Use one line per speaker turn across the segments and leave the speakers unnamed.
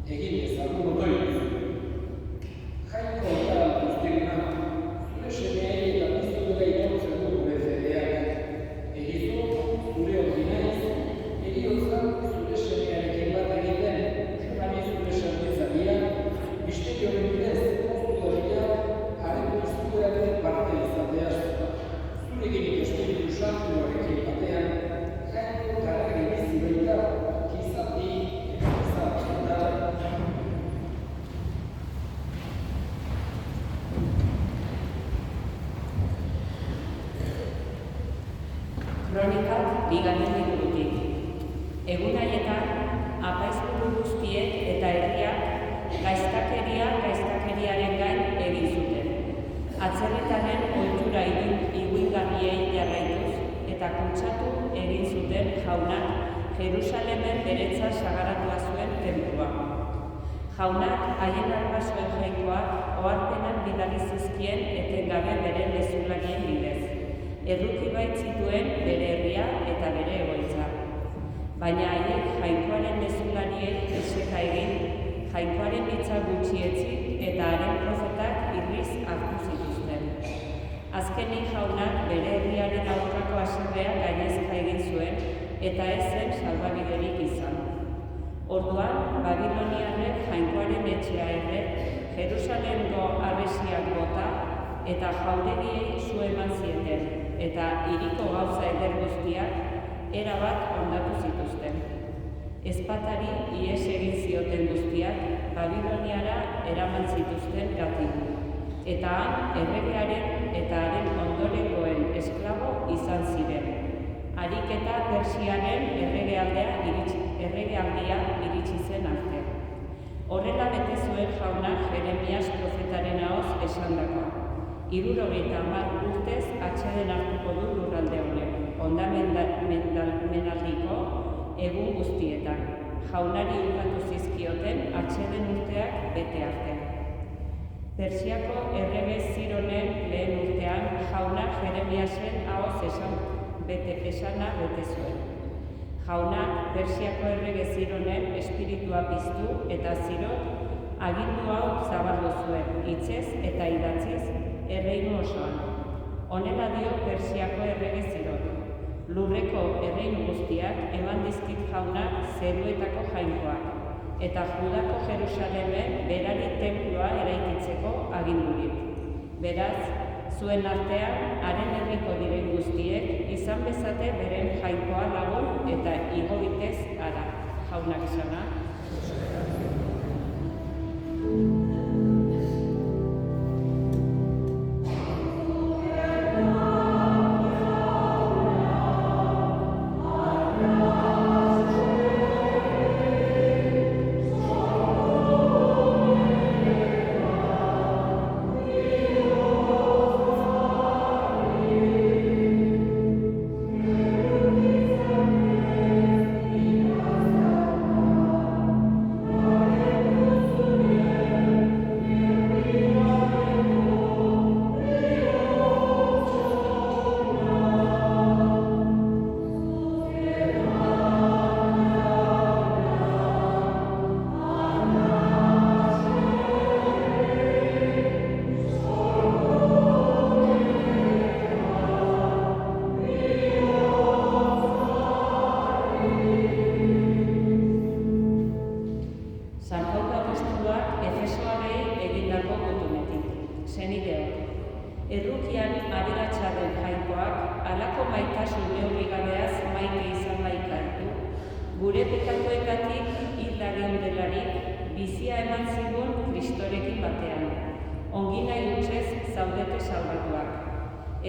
egin ezagun otoioz. Jainko eta guztiena, zure semeari eta biztu gaitortzen dugu bezedeak. Egizu, zure hori naiz, eriotza zure semearekin bat egiten, baina zure sartzailea, misterioaren bidez, moztu horiak, haren biztuaren parte izatea zuta. Zurekin Espiritu Santuarekin batean, jainko karagri bizi baita, kizati,
Kronikak bigarren liburutik. Egun haietan, apaizburu guztiek eta herriak gaiztakeriaren gain egin zuten. Atzerritarren ohitura iguingarriei jarraituz eta kutsatu egin zuten jaunak Jerusalemen beretzat sagaratua zuen tenplua. Jaunak haien arbasoen jainkoak oharpenak bidali zizkien etengabe bere mezularien bidez. Erruki baitzituen bere herria eta bere egoitza. Baina haiek jainkoaren mezulariek eseka egin, jainkoaren hitza gutxietzi eta haren profetak irriz hartu zituzten. Azkenik jaunak bere herriaren aurkako haserrea gainezka egin zuen eta ez zen salbabiderik izan. Orduan, Babiloniarrek jainkoaren etxea erre, Jerusalemgo harresiak bota eta jauregiei su eman zieten. Eta hiriko gauza eder guztiak erabat hondatu zituzten. Ezpatari ihes egin zioten guztiak Babiloniara eraman zituzten Gatibu. Eta han erregearen eta haren ondorengoen esklabo izan ziren. Harik eta Persiaren erregealdia iritsi zen arte. Horrela bete zuen jaunak Jeremias profetaren ahoz esandakoa. 70 urtez atseden hartuko du lurralde honek, hondamenaldiko egun guztietan, jaunari ukatu zizkioten atseden urteak bete arte. Persiako errege Zironen lehen urtean jaunak Jeremiasen ahoz esana bete zuen. Jaunak Persiako errege Zironen espiritua piztu eta Zirok agindu hau zabaldu zuen, hitzez eta idatziz, erreinu osoan. Honela dio Persiako errege Zirok. Lurreko erreinu guztiak eman dizkit jaunak zeruetako jainkoak, eta Judako Jerusalemen berari tenplua eraikitzeko agindurik. Beraz, zuen artean, haren herriko diren guztiek izan bezate beren jainkoa lagun eta igo bitez ara. Jaunak esana. Errukian aberatsaren jainkoak halako maitasun neurrigabeaz maite izan baikartu, gure pekatuetatik hil geundelarik bizia eman zigun Kristorekin batean. Ongi nahi hutsez zaudete salbatuak.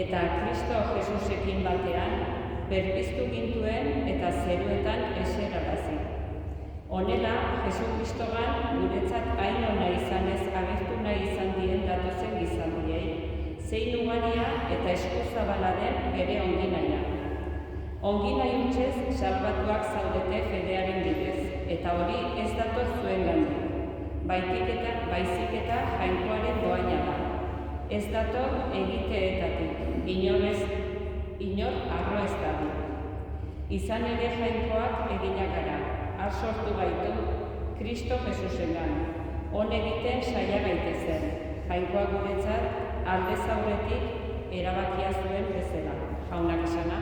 Eta Kristo Jesusekin batean berpiztu gintuen eta zeruetan eserarazi. Honela, Jesu Kristogan guretzat hain ona izanez agertu nahi izan dien datozen gizaldiei, zein ugaria eta eskuzabala den bere ongi nahia. Ongi nahi hutsez salbatuak zaudete fedearen bidez, eta hori ez dator zuen gandik. Baizik eta jainkoaren doaina da. Ez dator egiteetatik, inor arro ez dabil. Izan ere jainkoak eginak gara, har sortu gaitu, Kristo Jesusenan, hon egiten saia gaitezen, Jainkoa guretzat aldez aurretik erabakia zuen bezala. Jaunak esana.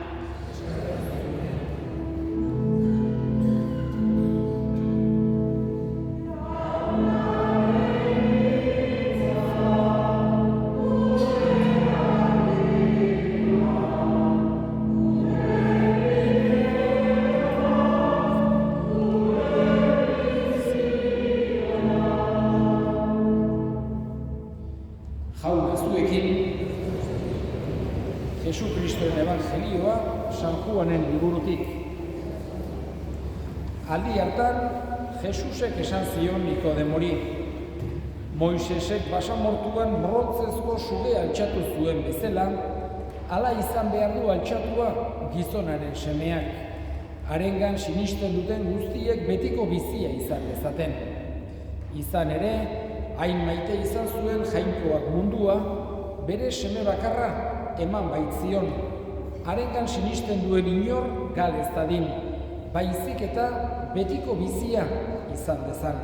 Jauna zuekin, Jesu Kristoren Evangelioa San Juanen liburutik. Aldi hartan, Jesusek esan zion Nikodemori, Moisesek basamortuan brontzezko suge altxatu zuen bezala, hala izan behar du altxatua gizonaren semeak, harengan sinisten duten guztiek betiko bizia izan dezaten. Izan ere, hain maite izan zuen Jainkoak mundua, bere seme bakarra eman baitzion, harengan sinisten duen inor gal ez dadin, baizik eta betiko bizia izan dezan.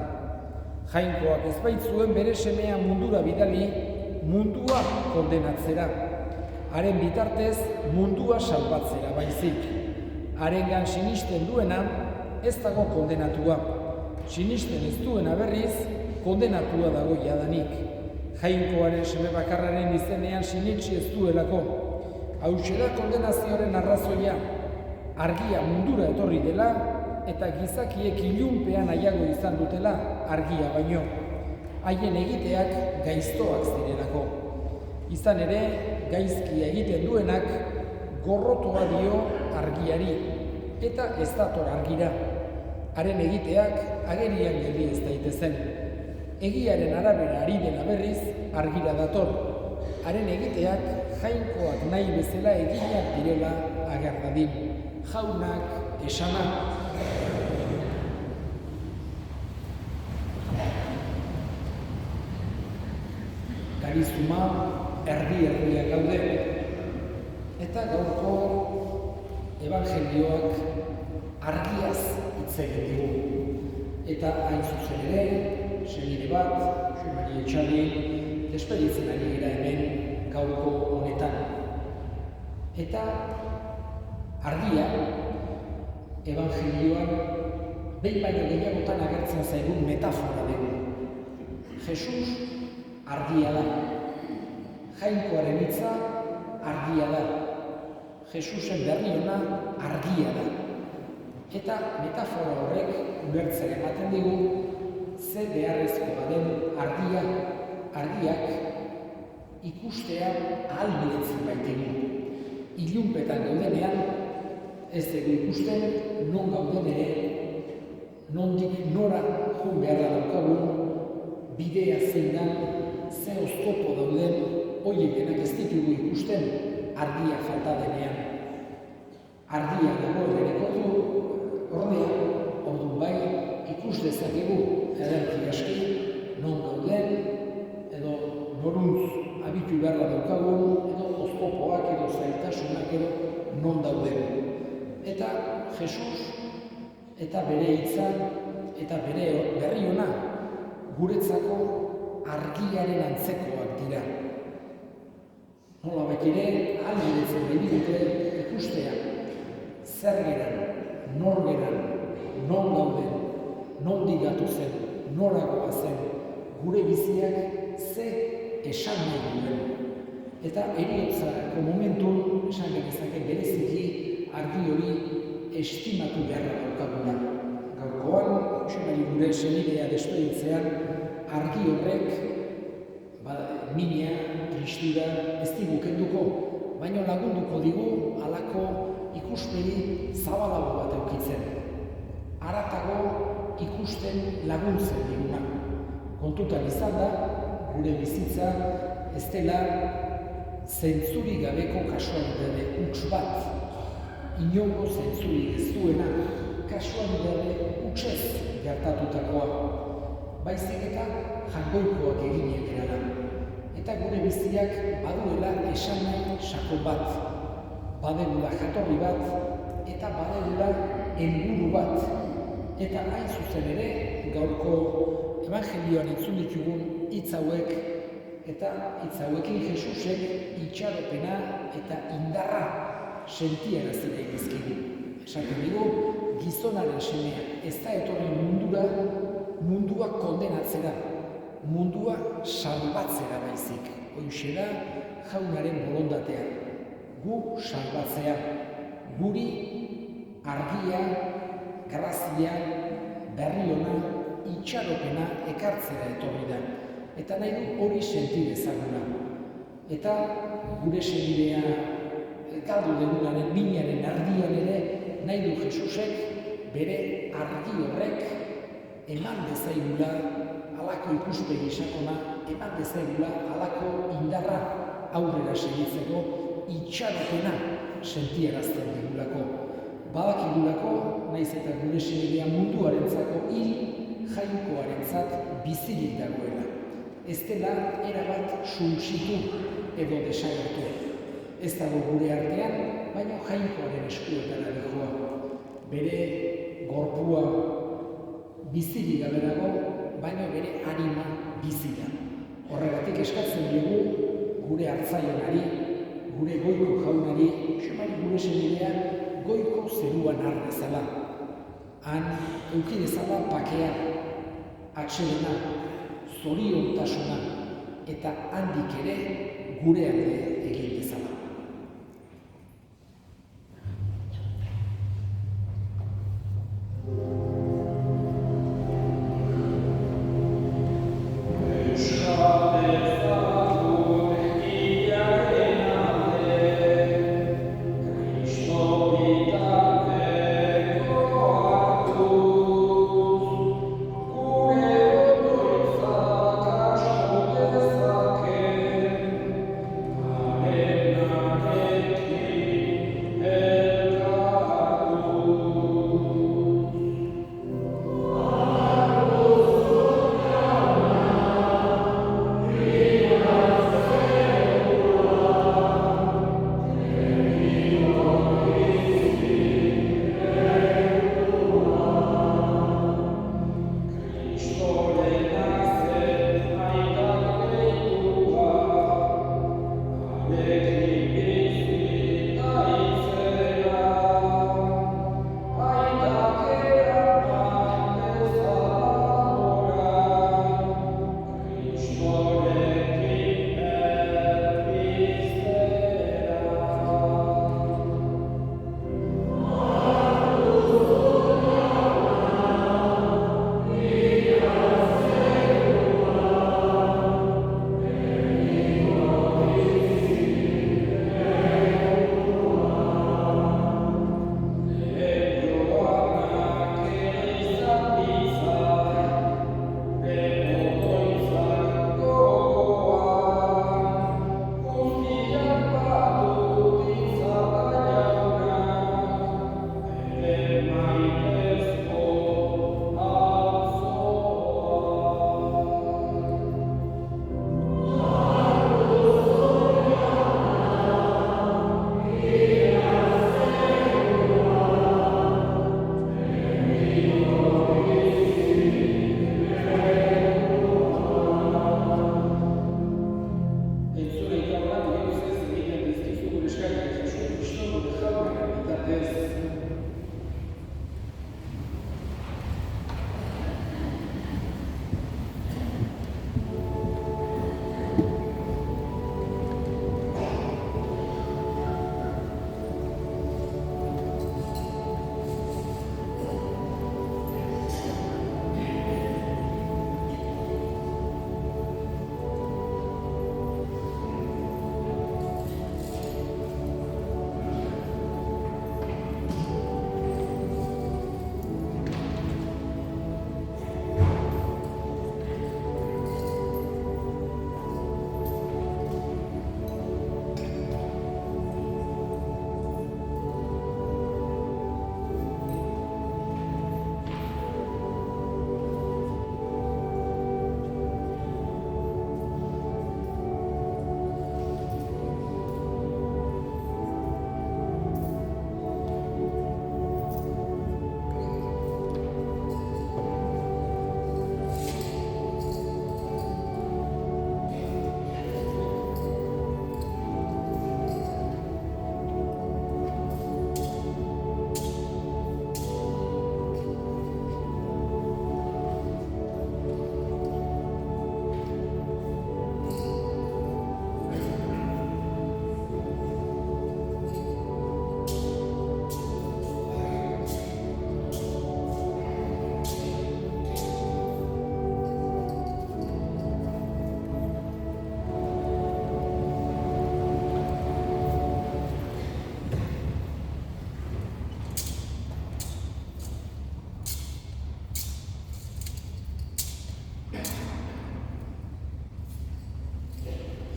Jainkoak ez baitzuen bere semea mundura bidali, mundua kondenatzera, haren bitartez mundua salbatzera baizik. Harengan sinisten duena ez dago kondenatua, sinisten ez duena berriz, kondenatua dago jadanik. Jainkoaren seme bakarraren izenean sinitsi ez duelako. Hauxe da kondenazioaren arrazoia, argia mundura etorri dela eta gizakiek ilunpean nahiago izan dutela argia baino. Haien egiteak gaiztoak zirelako. Izan ere, gaizki egiten duenak gorrotoa dio argiari eta ez dator argira. Haren egiteak agerian geldi ez daitezen. Egiaren arabera ari dela berriz argira dator. Haren egiteak Jainkoak nahi bezala eginak direla ager dadin. Jaunak esana. Karizuma erdi-erdiak gaude. Eta gaurko Evangelioak argiaz hitz egin digu. Eta hain zuzen ere, senide bat, Jose Maria Etxaldi, despeditzen ari gira hemen gaurko honetan. Eta argia, Evangelioan, behin baino gehiagotan agertzen zaigun metafora dugu. Jesus argia da. Jainkoaren hitza argia da. Jesusen berri ona argia da. Eta metafora horrek ulertzea ematen digu ze beharrezkoa den argiak ikustea ahalbidetzen baitigu. Ilunpetan gaudenean, ez dugu ikusten non gauden ere, nondik nora joan beharra daukagun, bidea zein da, ze oztopo dauden, horiek denak ez ditugu ikusten argia falta denean. Argia dagoen ordea, orduan bai, ikus dezakegu ederki aski, non gauden, edo noruntz abitu beharra daukagun, edo oztopoak edo zailtasunak edo non dauden. Eta Jesus, eta bere hitza, eta bere berri ona, guretzako argiaren antzekoak dira. Nolabait ere, ahalbidetzen nahi dute ikustea, zer geran, nor geran, non gauden, nondik gatozen, noragoa zen, gure biziak ze esan nahi duen. Eta heriotzarako momentun, esan genezake bereziki, argi hori estimatu beharra daukaguna. Gaurkoan, gure senidea despeditzean, argi horrek, mina, tristura, ez digu kenduko, baina lagunduko digu halako ikuspegi zabalago bat eukitzen. Haratago ikusten laguntzen diguna. Kontutan izan da, gure bizitza ez dela zentzurik gabeko kasualitate huts bat. Inongo zentzurik ez duena kasualitate hutsez gertatutakoa. Baizik eta jangoikoak eginak erara. Eta gure biziak baduela esan nahi sakon bat. Badegula jatorri bat eta badegula helburu bat. Eta hain zuzen ere, gaurko evangelioan entzun ditugun hitz hauek eta hitz hauekin Jesusek itxaropena eta indarra sentiarazi nahi dizkigu. Esaten digu, gizonaren semea ez da etorri mundua kondenatzera, mundua salbatzera baizik. Horixe da Jaunaren borondatea, gu salbatzea, guri argia, grazia, berri ona, itxaropena ekartzera etorri da. Eta nahi du hori senti dezaguna. Eta gure senidea galdu denunaren minaren argian ere nahi du Jesusek bere argi horrek eman dezaigula halako ikuspegi sakona, eman dezaigula halako indarra aurrera segitzeko itxaropena sentiarazten digulako. Badakigulako, naiz eta gure senidea munduarentzako hil jainkoarentzat bizirik dagoela. Ez dela erabat suntsitu edo desagertu. Ez dago gure artean, baina jainkoaren eskuetara dijoa. Bere gorpua bizirik gabe dago, baina bere anima bizi da. Horregatik eskatzen dugu gure hartzaionari, gure goiko jaunari, xemari gure senidea goiko zeruan har dezala. Han eduki dezala bakea, atsedena, zoriontasuna eta handik ere gure alde egin dezala.
Amen.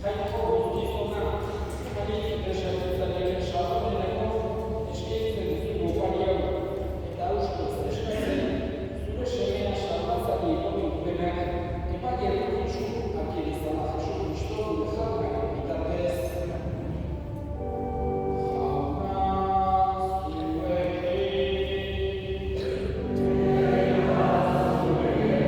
Jainko guztizona, jain interesatzen salameneko eskaintzen duzu opari hau, eta ustez eskatzen zure semea salbatzari etorri duenak, epari errekurtsu akirizala Jesu Kristo gure jaunaren bitartez. Jauna zurekin.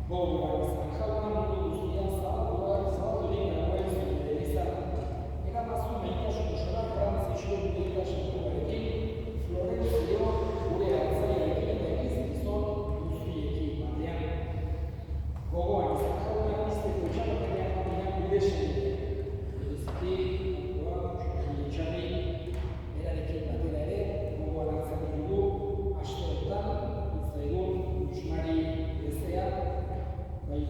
Gogoan izan jauna mundu guztian zabaldurik dagoen zure eliza. Eramazu maitasun osoa Francisco Budeta Santuarekin, Florentzio gure hartzaiarekin eta gizon guztiekin batean. Gogoan izan jauna izteko txalopenean batean gure senide. Bereziki, Antoa, Jotxarri, berarekin batera ere, gogoan hartzen dugu, aste honetan, Itzaigun, Gutxmari, Lezea, bai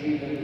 egiten